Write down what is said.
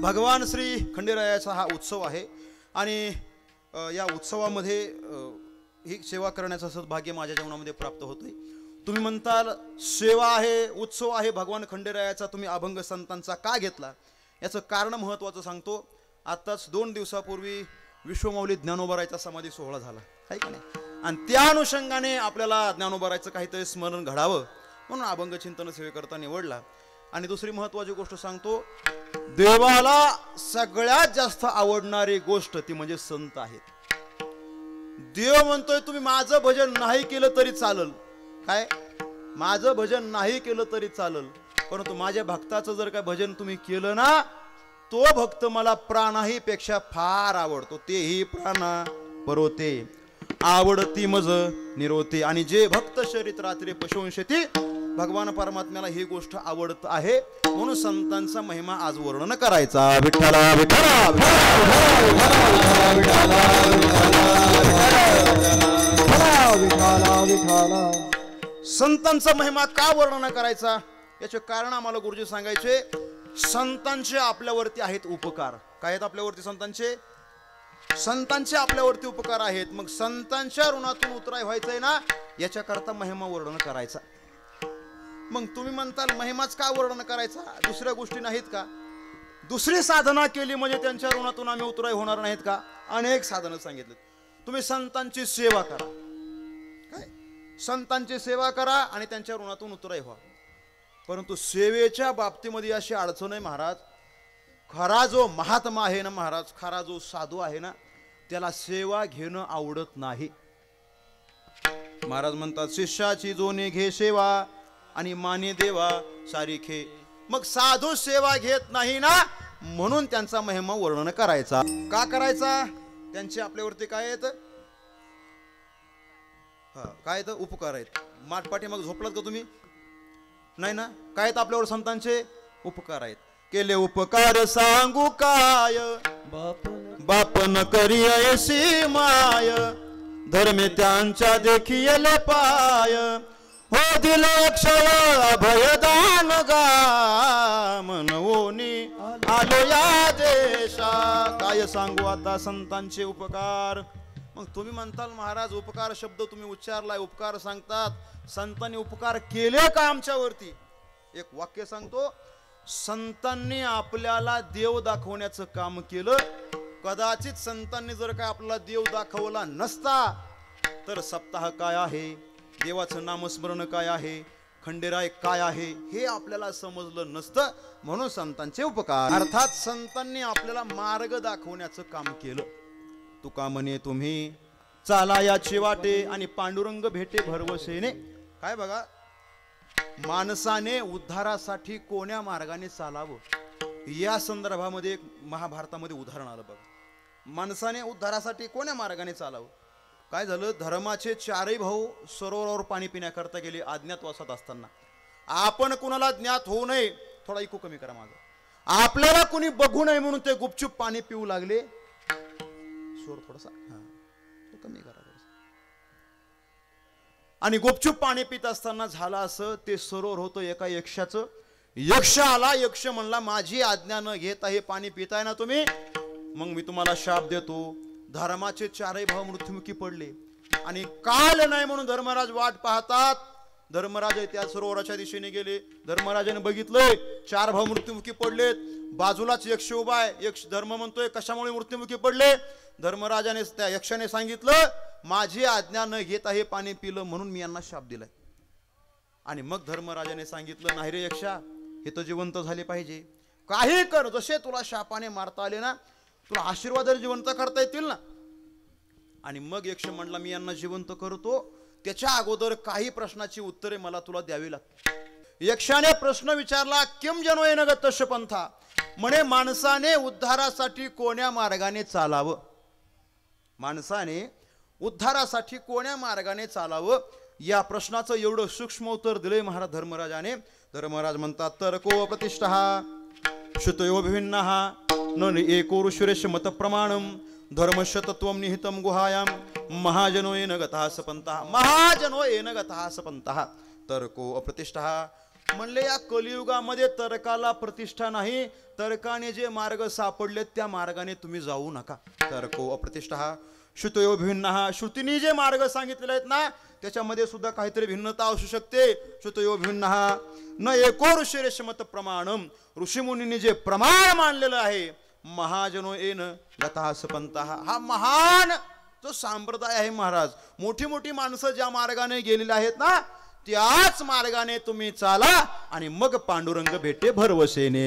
भगवान श्री खंडेरायाचा हा उत्सव आहे आणि या उत्सवामध्ये ही सेवा करण्याचं सद्भाग्य माझ्या जीवनामध्ये प्राप्त होतंय। तुम्ही म्हणताल सेवा आहे, उत्सव आहे भगवान खंडेरायाचा, तुम्ही अभंग संतांचा का घेतला? याचं कारण महत्त्वाचं सांगतो। आत्ताच 2 दिवसापूर्वी विश्वमाऊली ज्ञानोबारायचा समाधी सोहळा झाला आहे का नाही, आणि त्या अनुषंगाने आपल्याला ज्ञानोबारायचं काहीतरी स्मरण घडावं म्हणून अभंग चिंतन सेवेकरता निवडला। आणि दुसरी महत्त्वाची गोष्ट सांगतो, देवाला सगळ्यात जास्त आवडणारी गोष्ट ती म्हणजे संत आहेत। देव म्हणतोय तुम्ही माझं भजन नाही केलं तरी चालल, काय माझं भजन नाही केलं तरी चालल, परंतु माझ्या भक्ताचं जर काय भजन तुम्ही केलं ना, तो भक्त मला प्राणाही पेक्षा फार आवडतो। तेही प्राणा परोते आवडती मज निरोते। आणि जे भक्त शरीत रात्री पशुंशती, भगवान परमात्म्याला ही गोष्ट आवडत आहे म्हणून संतांचा महिमा आज वर्णन करायचा। विठ्ठला विठ्ठला विठ्ठला, संतांचा महिमा का वर्णन करायचा याचे कारण आम्हाला गुरुजी सांगायचे। संतांचे आपल्यावरती आहेत उपकार, काय आहेत आपल्यावरती? संतांचे आपल्यावरती उपकार आहेत। मग संतांच्या ऋणातून उतराय व्हायचंय ना, याच्याकरता महिमा वर्णन करायचा। मग तुम्ही म्हणताल महिमाच का वर्णन करायचा, दुसऱ्या गोष्टी नाहीत का? दुसरी साधना केली म्हणजे त्यांच्या ऋणातून आम्ही उतराय होणार नाहीत का? अनेक साधनं सांगितलेत। तुम्ही संतांची सेवा करा, काय संतांची सेवा करा आणि त्यांच्या ऋणातून उतराय व्हा। परंतु सेवेच्या बाबतीमध्ये अशी अडचण आहे महाराज, खरा जो महात्मा आहे ना महाराज, खरा जो साधू आहे ना, त्याला सेवा घेणं आवडत नाही। महाराज म्हणतात शिष्याची जोने घे सेवा आणि माने देवा सारिखे। मग साधू सेवा घेत नाही ना, म्हणून त्यांचा महिमा वर्णन करायचा। का करायचा? त्यांचे आपल्यावरती काय आहेत? काय आहेत? उपकार आहेत। माठपाठी मग झोपलात का तुम्ही? नाही ना? काय आहेत आपल्यावर? संतांचे उपकार आहेत। केले उपकार सांगू काय, बाप न करी ऐसी माय, धर्मे त्यांच्या देखिले पाय, हो दिले अक्षय अभयदान गा, मनवोनी आलो या देशा। काय सांगू आता संतांचे उपकार? मग तुम्ही म्हणताल महाराज उपकार शब्द तुम्ही उच्चारलाय, उपकार सांगतात, संतांनी उपकार केले का आमच्यावरती? एक वाक्य सांगतो, संतांनी आपल्याला देव दाखवण्याचं काम केलं। कदाचित संतांनी जर काय आपल्याला देव दाखवला नसता तर सप्ताह काय आहे, देवाचं नामस्मरण काय आहे, खंडेराय काय आहे हे आपल्याला समजलं नसतं। म्हणून संतांचे उपकार, अर्थात संतांनी आपल्याला मार्ग दाखवण्याचं काम केलं। तुका म्हणे तुम्ही चाला याची वाटे आणि पांडुरंग भेटे भरवसेने। काय बघा, माणसाने उद्धारासाठी कोण्या मार्गाने चालावं या संदर्भामध्ये एक महाभारतामध्ये उदाहरण आलं बघा। माणसाने उद्धारासाठी कोण्या मार्गाने चालावं? काय झालं, धर्माचे 4ही भाऊ सरोवरावर पाणी पिण्याकरता गेले अज्ञातवासात असताना। आपण कुणाला ज्ञात होऊ नये, थोडा इको कमी करा माझा, आपल्याला कुणी बघू नये म्हणून ते गुपचूप पाणी पिऊ लागले। स्वर थोडासा कमी करा। आणि गुपचूप पाणी पित असताना झालं असं, ते सरोवर होतं एका यक्षाचं। यक्ष आला, यक्ष म्हणला माझी आज्ञा न घेता हे पाणी पिताय ना तुम्ही, मग मी तुम्हाला शाप देतो। धर्माचे 4ही भाव मृत्युमुखी पडले आणि काल नाही म्हणून धर्मराज वाट पाहतात। धर्मराज त्या सरोवराच्या दिशेने गेले, धर्मराजाने बघितलंय 4 भाव मृत्युमुखी पडलेत, बाजूलाच यक्ष उभा आहे। यक्ष धर्म म्हणतोय कशामुळे मृत्युमुखी पडले? धर्मराजाने त्या यक्षाने सांगितलं माझी आज्ञा न घेता हे पाणी पिलं म्हणून मी यांना शाप दिलाय। आणि मग धर्मराजाने सांगितलं नाही रे यक्षा, हे तर जिवंत झाले पाहिजे, काही कर, जसे तुला शापाने मारता आले ना, तुला आशीर्वादाने जिवंत करता येतील ना। आणि मग यक्ष म्हणला मी यांना जिवंत करतो, त्याच्या अगोदर काही प्रश्नाची उत्तरे मला तुला द्यावी लागतात। यक्षाने प्रश्न विचारला, किम जनो येन गतश पंथा, म्हणे माणसाने उद्धारासाठी कोण्या मार्गाने चालावं? माणसाने उद्धारासाठी कोण्या मार्गाने चालावं या प्रश्नाचं एवढं सूक्ष्म उत्तर दिले महाराज धर्मराजाने। धर्मराज म्हणतात तर्को प्रतिष्ठा श्रुतयो विभिन्नः न एको ऋषिरेश मत प्रमाणम धर्मशतत्वम निहितम गुहायाम महाजनो येन गतः सपंतः। महाजनो येन गतः सपंतः। तर्को अप्रतिष्ठः, म्हणले या कलियुगामध्ये तर्काला प्रतिष्ठा नाही, तर्काने जे मार्ग सापडले त्या मार्गाने तुम्ही जाऊ नका. तर्को अप्रतिष्ठा श्रुतयो भिन्नः, श्रुतीने जे मार्ग सांगितलेले आहेत ना त्याच्यामध्ये सुद्धा काहीतरी भिन्नता असू शकते. श्रुतयो भिन्नः न एको ऋषिरेशमत प्रमाणम, ऋषीमुनींनी जे प्रमाण मानलेलं आहे, महाजनो येन गतः सपंतः, हा महान जो संप्रदाय आहे महाराज, मोठी मोठी माणसं ज्या मार्गाने गेलेली आहेत ना त्याच मार्गाने तुम्ही चाला आणि मग पांडुरंग भेटे भरवसेने.